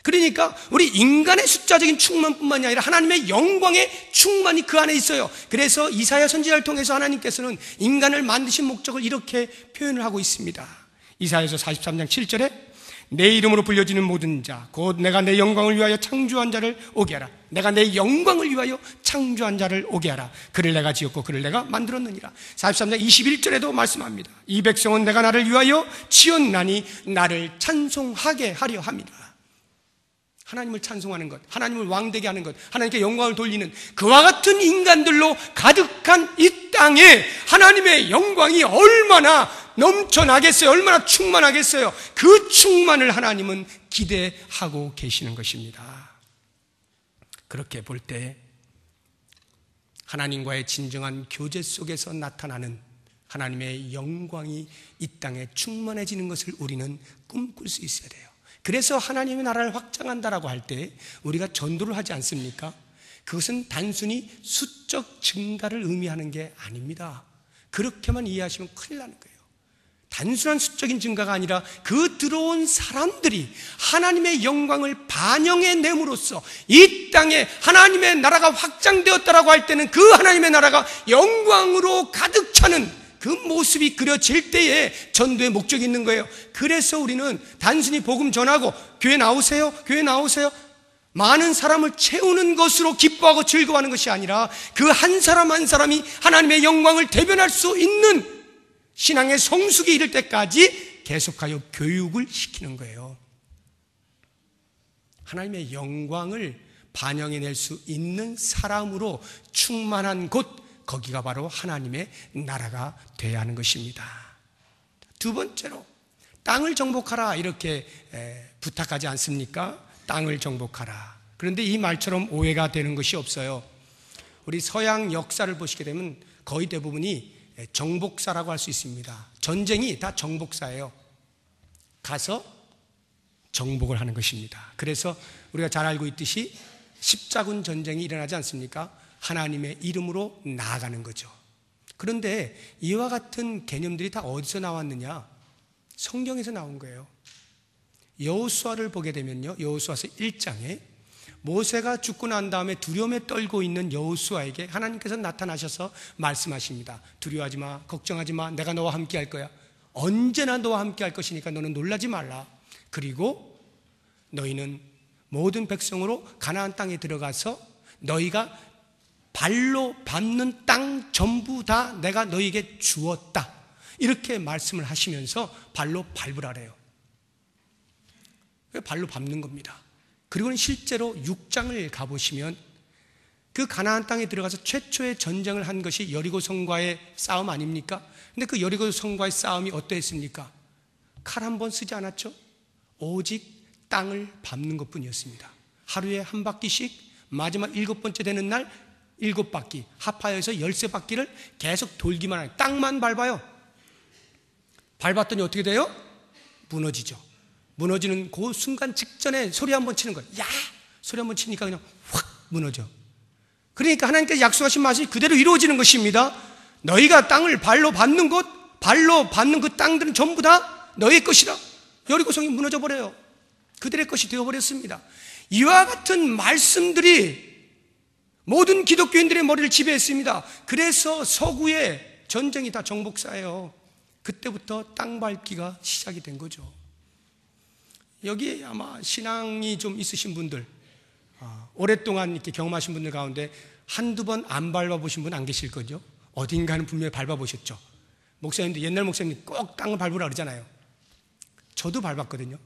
그러니까 우리 인간의 숫자적인 충만뿐만이 아니라 하나님의 영광의 충만이 그 안에 있어요. 그래서 이사야 선지자를 통해서 하나님께서는 인간을 만드신 목적을 이렇게 표현을 하고 있습니다. 이사야서 43장 7절에 내 이름으로 불려지는 모든 자 곧 내가 내 영광을 위하여 창조한 자를 오게 하라. 내가 내 영광을 위하여 창조한 자를 오게 하라. 그를 내가 지었고 그를 내가 만들었느니라. 43장 21절에도 말씀합니다. 이 백성은 내가 나를 위하여 지었나니 나를 찬송하게 하려 함이라. 하나님을 찬송하는 것, 하나님을 왕되게 하는 것, 하나님께 영광을 돌리는 그와 같은 인간들로 가득한 이 땅에 하나님의 영광이 얼마나 넘쳐나겠어요? 얼마나 충만하겠어요? 그 충만을 하나님은 기대하고 계시는 것입니다. 그렇게 볼 때 하나님과의 진정한 교제 속에서 나타나는 하나님의 영광이 이 땅에 충만해지는 것을 우리는 꿈꿀 수 있어야 돼요. 그래서 하나님의 나라를 확장한다라고 할 때 우리가 전도를 하지 않습니까? 그것은 단순히 수적 증가를 의미하는 게 아닙니다. 그렇게만 이해하시면 큰일 나는 거예요. 단순한 수적인 증가가 아니라 그 들어온 사람들이 하나님의 영광을 반영해냄으로써 이 땅에 하나님의 나라가 확장되었다라고 할 때는 그 하나님의 나라가 영광으로 가득 차는 그 모습이 그려질 때에 전도의 목적이 있는 거예요. 그래서 우리는 단순히 복음 전하고 교회 나오세요, 교회 나오세요, 많은 사람을 채우는 것으로 기뻐하고 즐거워하는 것이 아니라 그 한 사람 한 사람이 하나님의 영광을 대변할 수 있는 신앙의 성숙에 이를 때까지 계속하여 교육을 시키는 거예요. 하나님의 영광을 반영해낼 수 있는 사람으로 충만한 곳, 거기가 바로 하나님의 나라가 돼야 하는 것입니다. 두 번째로 땅을 정복하라 이렇게 부탁하지 않습니까? 땅을 정복하라. 그런데 이 말처럼 오해가 되는 것이 없어요. 우리 서양 역사를 보시게 되면 거의 대부분이 정복사라고 할 수 있습니다. 전쟁이 다 정복사예요. 가서 정복을 하는 것입니다. 그래서 우리가 잘 알고 있듯이 십자군 전쟁이 일어나지 않습니까? 하나님의 이름으로 나아가는 거죠. 그런데 이와 같은 개념들이 다 어디서 나왔느냐? 성경에서 나온 거예요. 여호수아를 보게 되면요, 여호수아서 1장에 모세가 죽고 난 다음에 두려움에 떨고 있는 여호수아에게 하나님께서 나타나셔서 말씀하십니다. 두려워하지 마, 걱정하지 마, 내가 너와 함께 할 거야. 언제나 너와 함께 할 것이니까 너는 놀라지 말라. 그리고 너희는 모든 백성으로 가나안 땅에 들어가서 너희가 발로 밟는 땅 전부 다 내가 너희에게 주었다. 이렇게 말씀을 하시면서 발로 밟으라래요. 발로 밟는 겁니다. 그리고는 실제로 6장을 가보시면 그 가나안 땅에 들어가서 최초의 전쟁을 한 것이 여리고 성과의 싸움 아닙니까? 근데 그 여리고 성과의 싸움이 어떠했습니까? 칼 한 번 쓰지 않았죠? 오직 땅을 밟는 것뿐이었습니다. 하루에 한 바퀴씩 마지막 7번째 되는 날 7바퀴, 합하여서 13바퀴를 계속 돌기만 해요. 땅만 밟아요. 밟았더니 어떻게 돼요? 무너지죠. 무너지는 그 순간 직전에 소리 한번 치는 거예요. 야! 소리 한번 치니까 그냥 확 무너져. 그러니까 하나님께서 약속하신 말씀이 그대로 이루어지는 것입니다. 너희가 땅을 발로 밟는 곳, 발로 밟는 그 땅들은 전부 다 너희의 것이라. 여리고성이 무너져 버려요. 그들의 것이 되어버렸습니다. 이와 같은 말씀들이 모든 기독교인들의 머리를 지배했습니다. 그래서 서구의 전쟁이 다 정복사예요. 그때부터 땅 밟기가 시작이 된 거죠. 여기 아마 신앙이 좀 있으신 분들, 오랫동안 이렇게 경험하신 분들 가운데 한두 번 안 밟아보신 분 안 계실 거죠? 어딘가는 분명히 밟아보셨죠? 목사님도 옛날 목사님 꼭 땅을 밟으라 그러잖아요. 저도 밟았거든요.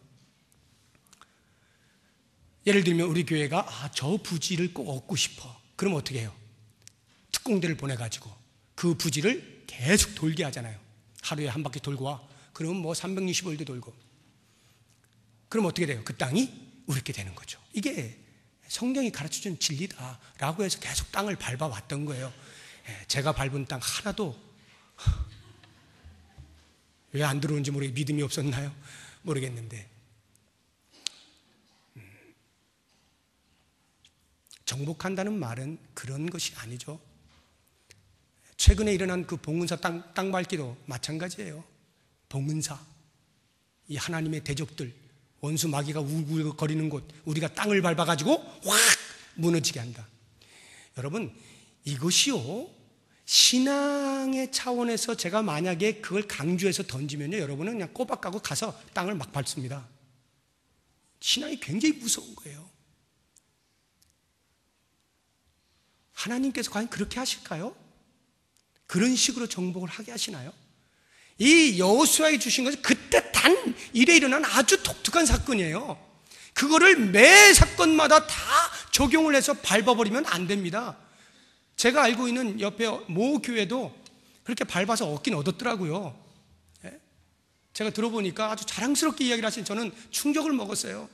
예를 들면 우리 교회가 저 부지를 꼭 얻고 싶어. 그럼 어떻게 해요? 특공대를 보내가지고 그 부지를 계속 돌게 하잖아요. 하루에 한 바퀴 돌고 와. 그러면 뭐 365일도 돌고. 그럼 어떻게 돼요? 그 땅이 우리께 되는 거죠. 이게 성경이 가르쳐준 진리다라고 해서 계속 땅을 밟아왔던 거예요. 제가 밟은 땅 하나도 왜 안 들어오는지 믿음이 없었나요? 모르겠는데 정복한다는 말은 그런 것이 아니죠. 최근에 일어난 그 봉은사 땅 밟기도 마찬가지예요. 봉은사, 이 하나님의 대적들, 원수 마귀가 우글거리는 곳, 우리가 땅을 밟아가지고 확 무너지게 한다. 여러분, 이것이요, 신앙의 차원에서 제가 만약에 그걸 강조해서 던지면요, 여러분은 그냥 꼬박 가고 가서 땅을 막 밟습니다. 신앙이 굉장히 무서운 거예요. 하나님께서 과연 그렇게 하실까요? 그런 식으로 정복을 하게 하시나요? 이 여호수아에게 주신 것은 그때 단 일에 일어난 아주 독특한 사건이에요. 그거를 매 사건마다 다 적용을 해서 밟아버리면 안 됩니다. 제가 알고 있는 옆에 모 교회도 그렇게 밟아서 얻긴 얻었더라고요. 제가 들어보니까 아주 자랑스럽게 이야기를 하신, 저는 충격을 먹었어요.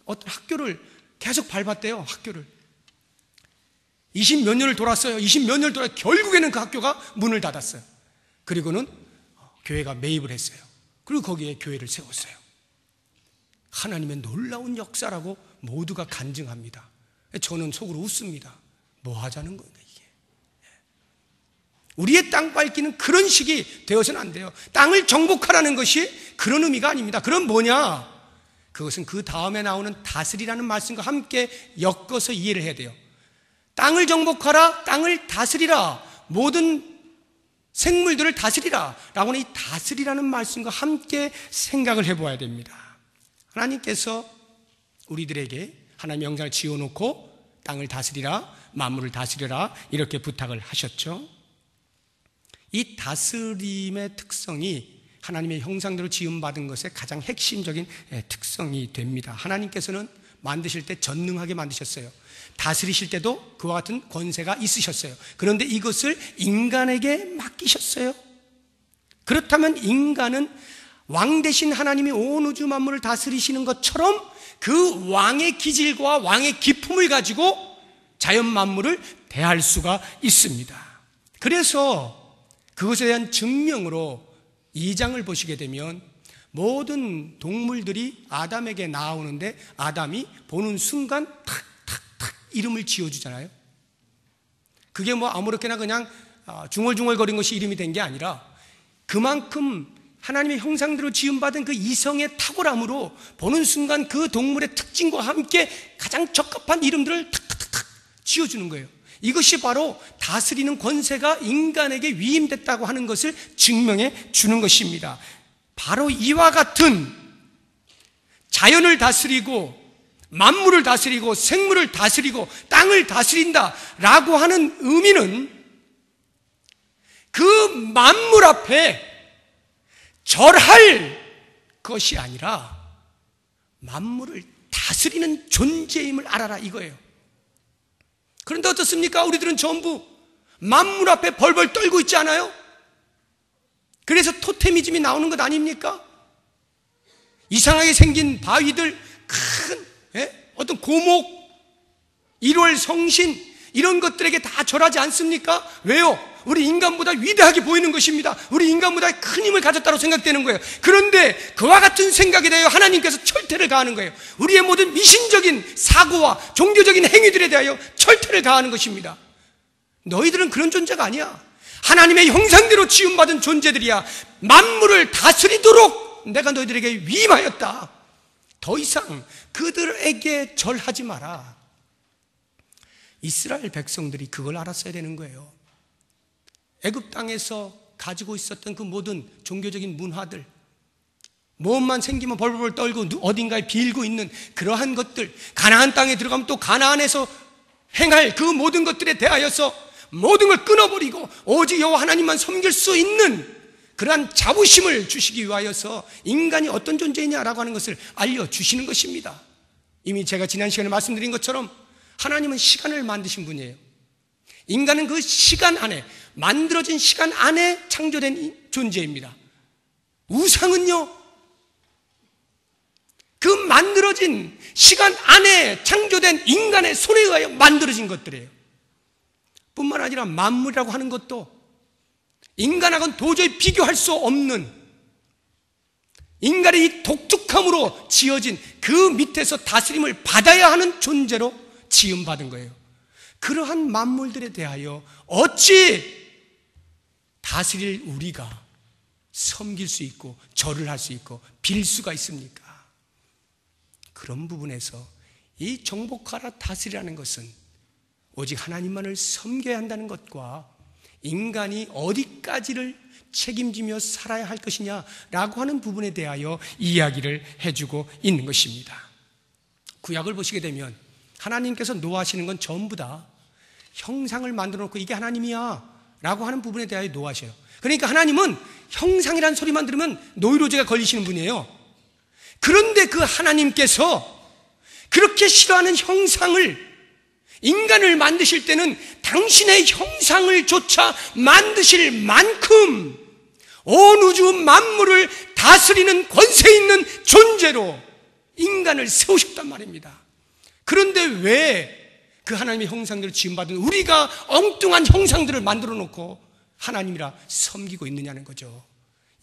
어떤 학교를 계속 밟았대요. 학교를 20몇 년을 돌았어요. 20몇 년을 돌아 결국에는 그 학교가 문을 닫았어요. 그리고는 교회가 매입을 했어요. 그리고 거기에 교회를 세웠어요. 하나님의 놀라운 역사라고 모두가 간증합니다. 저는 속으로 웃습니다. 뭐 하자는 건가 이게. 우리의 땅 밟기는 그런 식이 되어서는 안 돼요. 땅을 정복하라는 것이 그런 의미가 아닙니다. 그럼 뭐냐? 그것은 그 다음에 나오는 다스리라는 말씀과 함께 엮어서 이해를 해야 돼요. 땅을 정복하라, 땅을 다스리라, 모든 생물들을 다스리라 라고 하는 이 다스리라는 말씀과 함께 생각을 해보아야 됩니다. 하나님께서 우리들에게 하나님의 형상을 지어놓고 땅을 다스리라, 만물을 다스리라 이렇게 부탁을 하셨죠. 이 다스림의 특성이 하나님의 형상대로 지음받은 것의 가장 핵심적인 특성이 됩니다. 하나님께서는 만드실 때 전능하게 만드셨어요. 다스리실 때도 그와 같은 권세가 있으셨어요. 그런데 이것을 인간에게 맡기셨어요. 그렇다면 인간은 왕 대신 하나님이 온 우주 만물을 다스리시는 것처럼 그 왕의 기질과 왕의 기품을 가지고 자연 만물을 대할 수가 있습니다. 그래서 그것에 대한 증명으로 2장을 보시게 되면 모든 동물들이 아담에게 나오는데 아담이 보는 순간 탁 이름을 지어주잖아요. 그게 뭐 아무렇게나 그냥 중얼중얼거린 것이 이름이 된 게 아니라 그만큼 하나님의 형상대로 지음받은 그 이성의 탁월함으로 보는 순간 그 동물의 특징과 함께 가장 적합한 이름들을 탁탁탁 지어주는 거예요. 이것이 바로 다스리는 권세가 인간에게 위임됐다고 하는 것을 증명해 주는 것입니다. 바로 이와 같은 자연을 다스리고 만물을 다스리고 생물을 다스리고 땅을 다스린다라고 하는 의미는 그 만물 앞에 절할 것이 아니라 만물을 다스리는 존재임을 알아라 이거예요. 그런데 어떻습니까? 우리들은 전부 만물 앞에 벌벌 떨고 있지 않아요? 그래서 토테미즘이 나오는 것 아닙니까? 이상하게 생긴 바위들, 큰 어떤 고목, 1월 성신 이런 것들에게 다 절하지 않습니까? 왜요? 우리 인간보다 위대하게 보이는 것입니다. 우리 인간보다 큰 힘을 가졌다고 생각되는 거예요. 그런데 그와 같은 생각에 대하여 하나님께서 철퇴를 가하는 거예요. 우리의 모든 미신적인 사고와 종교적인 행위들에 대하여 철퇴를 가하는 것입니다. 너희들은 그런 존재가 아니야. 하나님의 형상대로 지음받은 존재들이야. 만물을 다스리도록 내가 너희들에게 위임하였다. 더 이상 그들에게 절하지 마라. 이스라엘 백성들이 그걸 알았어야 되는 거예요. 애굽 땅에서 가지고 있었던 그 모든 종교적인 문화들, 몸만 생기면 벌벌 떨고 어딘가에 빌고 있는 그러한 것들, 가나안 땅에 들어가면 또 가나안에서 행할 그 모든 것들에 대하여서 모든 걸 끊어버리고 오직 여호와 하나님만 섬길 수 있는 그러한 자부심을 주시기 위하여서 인간이 어떤 존재이냐라고 하는 것을 알려주시는 것입니다. 이미 제가 지난 시간에 말씀드린 것처럼 하나님은 시간을 만드신 분이에요. 인간은 그 시간 안에, 만들어진 시간 안에 창조된 존재입니다. 우상은요, 그 만들어진 시간 안에 창조된 인간의 손에 의하여 만들어진 것들이에요. 뿐만 아니라 만물이라고 하는 것도 인간하고는 도저히 비교할 수 없는, 인간의 이 독특함으로 지어진 그 밑에서 다스림을 받아야 하는 존재로 지음받은 거예요. 그러한 만물들에 대하여 어찌 다스릴 우리가 섬길 수 있고 절을 할 수 있고 빌 수가 있습니까? 그런 부분에서 이 정복하라 다스리라는 것은 오직 하나님만을 섬겨야 한다는 것과 인간이 어디까지를 책임지며 살아야 할 것이냐라고 하는 부분에 대하여 이야기를 해주고 있는 것입니다. 구약을 보시게 되면 하나님께서 노하시는 건 전부 다 형상을 만들어 놓고 이게 하나님이야 라고 하는 부분에 대하여 노하셔요. 그러니까 하나님은 형상이라는 소리만 들으면 노이로제가 걸리시는 분이에요. 그런데 그 하나님께서 그렇게 싫어하는 형상을, 인간을 만드실 때는 당신의 형상을 조차 만드실 만큼 온 우주 만물을 다스리는 권세 있는 존재로 인간을 세우셨단 말입니다. 그런데 왜 그 하나님의 형상대로 지음받은 우리가 엉뚱한 형상들을 만들어 놓고 하나님이라 섬기고 있느냐는 거죠.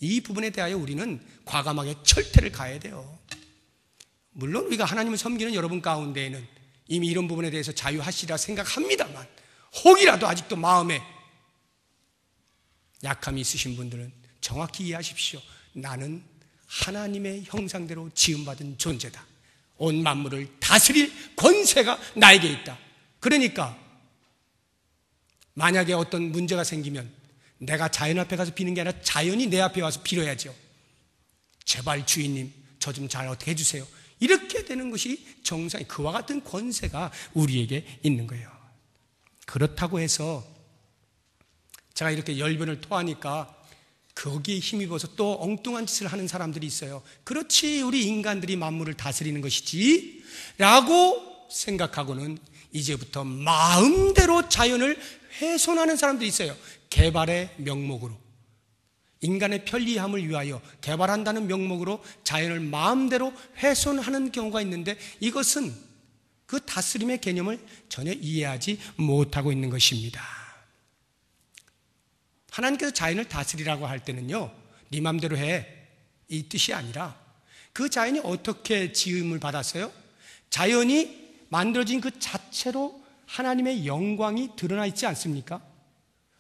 이 부분에 대하여 우리는 과감하게 철퇴를 가야 돼요. 물론 우리가 하나님을 섬기는 여러분 가운데에는 이미 이런 부분에 대해서 자유하시리라 생각합니다만, 혹이라도 아직도 마음에 약함이 있으신 분들은 정확히 이해하십시오. 나는 하나님의 형상대로 지음받은 존재다. 온 만물을 다스릴 권세가 나에게 있다. 그러니까 만약에 어떤 문제가 생기면 내가 자연 앞에 가서 비는 게 아니라 자연이 내 앞에 와서 빌어야죠. 제발 주인님, 저 좀 잘 어떻게 해주세요. 이렇게 되는 것이 정상이, 그와 같은 권세가 우리에게 있는 거예요. 그렇다고 해서 제가 이렇게 열변을 토하니까 거기에 힘입어서 또 엉뚱한 짓을 하는 사람들이 있어요. 그렇지, 우리 인간들이 만물을 다스리는 것이지 라고 생각하고는 이제부터 마음대로 자연을 훼손하는 사람들이 있어요. 개발의 명목으로, 인간의 편리함을 위하여 개발한다는 명목으로 자연을 마음대로 훼손하는 경우가 있는데, 이것은 그 다스림의 개념을 전혀 이해하지 못하고 있는 것입니다. 하나님께서 자연을 다스리라고 할 때는요, 네 맘대로 해, 이 뜻이 아니라 그 자연이 어떻게 지음을 받았어요? 자연이 만들어진 그 자체로 하나님의 영광이 드러나 있지 않습니까?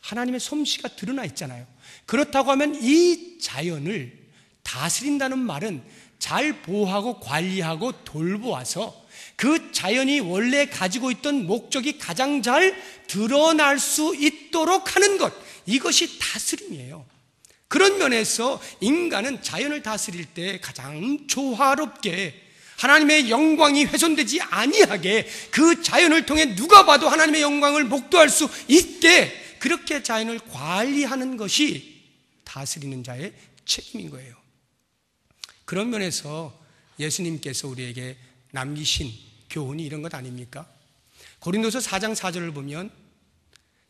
하나님의 솜씨가 드러나 있잖아요. 그렇다고 하면 이 자연을 다스린다는 말은 잘 보호하고 관리하고 돌보아서 그 자연이 원래 가지고 있던 목적이 가장 잘 드러날 수 있도록 하는 것, 이것이 다스림이에요. 그런 면에서 인간은 자연을 다스릴 때 가장 조화롭게, 하나님의 영광이 훼손되지 아니하게, 그 자연을 통해 누가 봐도 하나님의 영광을 목도할 수 있게 그렇게 자연을 관리하는 것이 다스리는 자의 책임인 거예요. 그런 면에서 예수님께서 우리에게 남기신 교훈이 이런 것 아닙니까? 고린도서 4장 4절을 보면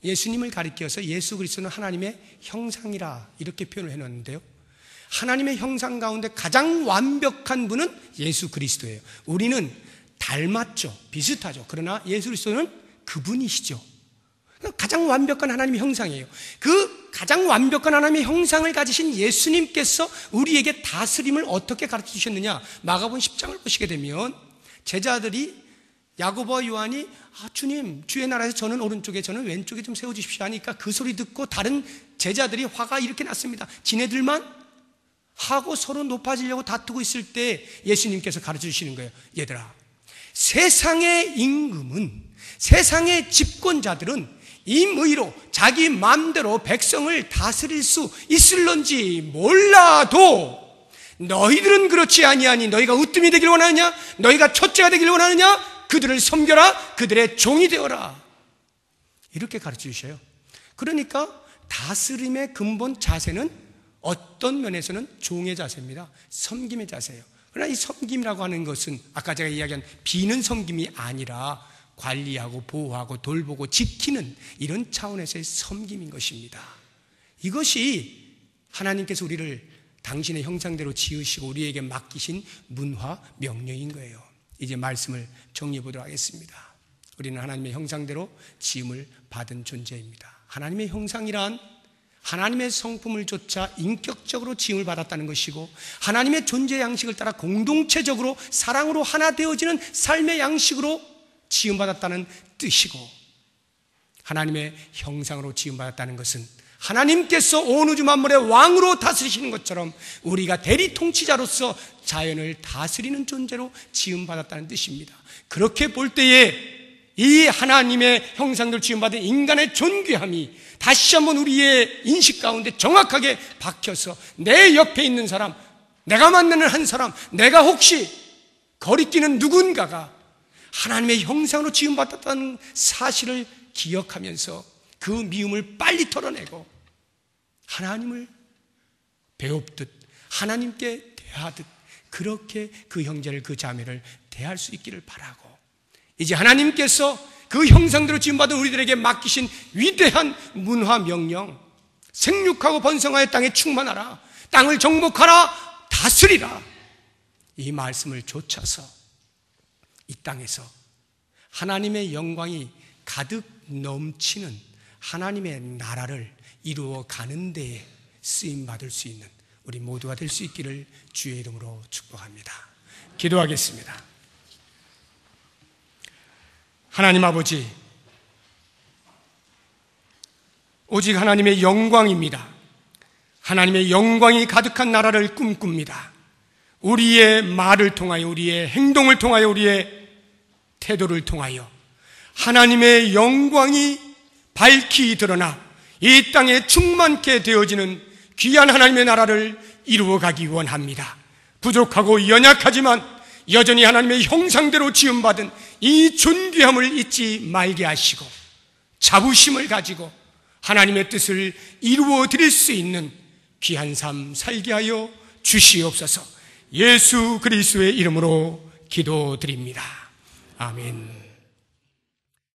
예수님을 가리켜서 예수 그리스도는 하나님의 형상이라 이렇게 표현을 해놓는데요, 하나님의 형상 가운데 가장 완벽한 분은 예수 그리스도예요. 우리는 닮았죠, 비슷하죠. 그러나 예수 그리스도는 그분이시죠. 가장 완벽한 하나님의 형상이에요. 그 가장 완벽한 하나님의 형상을 가지신 예수님께서 우리에게 다스림을 어떻게 가르쳐 주셨느냐, 마가복음 10장을 보시게 되면 제자들이 야고보와 요한이 주님, 주의 나라에서 저는 오른쪽에 저는 왼쪽에 좀 세워주십시오 하니까 그 소리 듣고 다른 제자들이 화가 이렇게 났습니다. 지네들만 하고 서로 높아지려고 다투고 있을 때 예수님께서 가르쳐 주시는 거예요. 얘들아, 세상의 임금은 세상의 집권자들은 임의로 자기 마음대로 백성을 다스릴 수 있을런지 몰라도 너희들은 그렇지 아니하니 너희가 으뜸이 되길 원하느냐? 너희가 첫째가 되길 원하느냐? 그들을 섬겨라. 그들의 종이 되어라. 이렇게 가르쳐 주셔요. 그러니까 다스림의 근본 자세는 어떤 면에서는 종의 자세입니다. 섬김의 자세예요. 그러나 이 섬김이라고 하는 것은 아까 제가 이야기한 비는 섬김이 아니라 관리하고 보호하고 돌보고 지키는 이런 차원에서의 섬김인 것입니다. 이것이 하나님께서 우리를 당신의 형상대로 지으시고 우리에게 맡기신 문화 명령인 거예요. 이제 말씀을 정리해 보도록 하겠습니다. 우리는 하나님의 형상대로 지음을 받은 존재입니다. 하나님의 형상이란 하나님의 성품을 좇아 인격적으로 지음을 받았다는 것이고 하나님의 존재 양식을 따라 공동체적으로 사랑으로 하나 되어지는 삶의 양식으로 지음받았다는 뜻이고, 하나님의 형상으로 지음받았다는 것은 하나님께서 온 우주 만물의 왕으로 다스리시는 것처럼 우리가 대리 통치자로서 자연을 다스리는 존재로 지음받았다는 뜻입니다. 그렇게 볼 때에 이 하나님의 형상대로 지음받은 인간의 존귀함이 다시 한번 우리의 인식 가운데 정확하게 박혀서 내 옆에 있는 사람, 내가 만나는 한 사람, 내가 혹시 거리끼는 누군가가 하나님의 형상으로 지음받았다는 사실을 기억하면서 그 미움을 빨리 털어내고 하나님을 배웁듯 하나님께 대하듯 그렇게 그 형제를 그 자매를 대할 수 있기를 바라고, 이제 하나님께서 그 형상대로 지음받은 우리들에게 맡기신 위대한 문화 명령, 생육하고 번성하여 땅에 충만하라, 땅을 정복하라, 다스리라, 이 말씀을 좇아서 이 땅에서 하나님의 영광이 가득 넘치는 하나님의 나라를 이루어 가는 데에 쓰임받을 수 있는 우리 모두가 될 수 있기를 주의 이름으로 축복합니다. 기도하겠습니다. 하나님 아버지, 오직 하나님의 영광입니다. 하나님의 영광이 가득한 나라를 꿈꿉니다. 우리의 말을 통하여, 우리의 행동을 통하여, 우리의 태도를 통하여 하나님의 영광이 밝히 드러나 이 땅에 충만케 되어지는 귀한 하나님의 나라를 이루어가기 원합니다. 부족하고 연약하지만 여전히 하나님의 형상대로 지음받은 이 존귀함을 잊지 말게 하시고 자부심을 가지고 하나님의 뜻을 이루어 드릴 수 있는 귀한 삶 살게 하여 주시옵소서. 예수 그리스도의 이름으로 기도드립니다. 아멘.